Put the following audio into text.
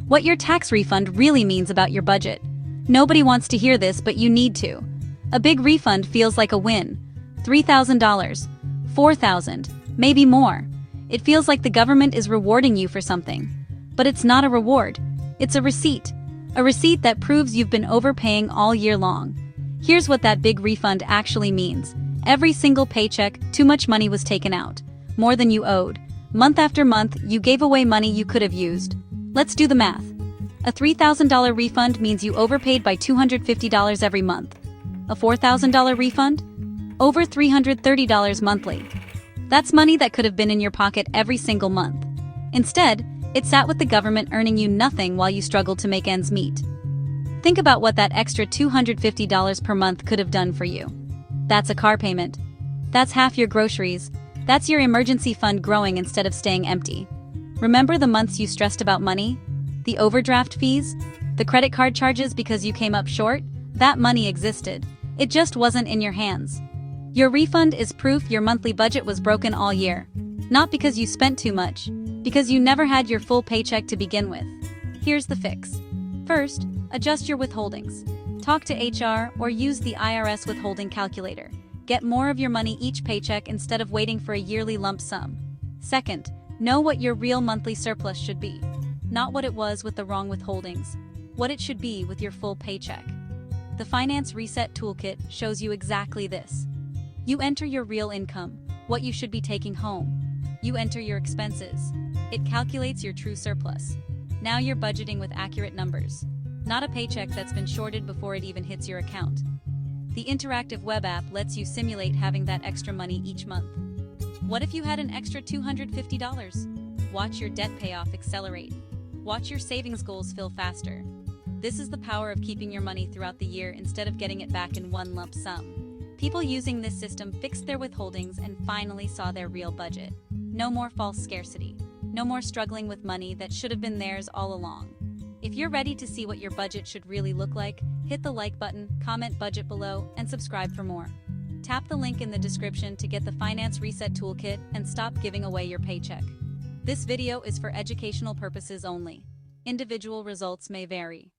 What your tax refund really means about your budget. Nobody wants to hear this, but you need to. A big refund feels like a win. $3,000, $4,000, maybe more. It feels like the government is rewarding you for something. But it's not a reward. It's a receipt. A receipt that proves you've been overpaying all year long. Here's what that big refund actually means. Every single paycheck, too much money was taken out. More than you owed. Month after month, you gave away money you could have used. Let's do the math. A $3,000 refund means you overpaid by $250 every month. A $4,000 refund? Over $330 monthly. That's money that could have been in your pocket every single month. Instead, it sat with the government earning you nothing while you struggled to make ends meet. Think about what that extra $250 per month could have done for you. That's a car payment. That's half your groceries. That's your emergency fund growing instead of staying empty. Remember the months you stressed about money? The overdraft fees? The credit card charges because you came up short? That money existed. It just wasn't in your hands. Your refund is proof your monthly budget was broken all year. Not because you spent too much, because you never had your full paycheck to begin with. Here's the fix. First, adjust your withholdings. Talk to HR or use the IRS withholding calculator. Get more of your money each paycheck instead of waiting for a yearly lump sum. Second, know what your real monthly surplus should be. Not what it was with the wrong withholdings. What it should be with your full paycheck. The Finance Reset Toolkit shows you exactly this. You enter your real income, what you should be taking home. You enter your expenses. It calculates your true surplus. Now you're budgeting with accurate numbers. Not a paycheck that's been shorted before it even hits your account. The interactive web app lets you simulate having that extra money each month. What if you had an extra $250? Watch your debt payoff accelerate. Watch your savings goals fill faster. This is the power of keeping your money throughout the year instead of getting it back in one lump sum. People using this system fixed their withholdings and finally saw their real budget. No more false scarcity. No more struggling with money that should have been theirs all along. If you're ready to see what your budget should really look like, hit the like button, comment budget below, and subscribe for more. Tap the link in the description to get the Finance Reset Toolkit and stop giving away your paycheck. This video is for educational purposes only. Individual results may vary.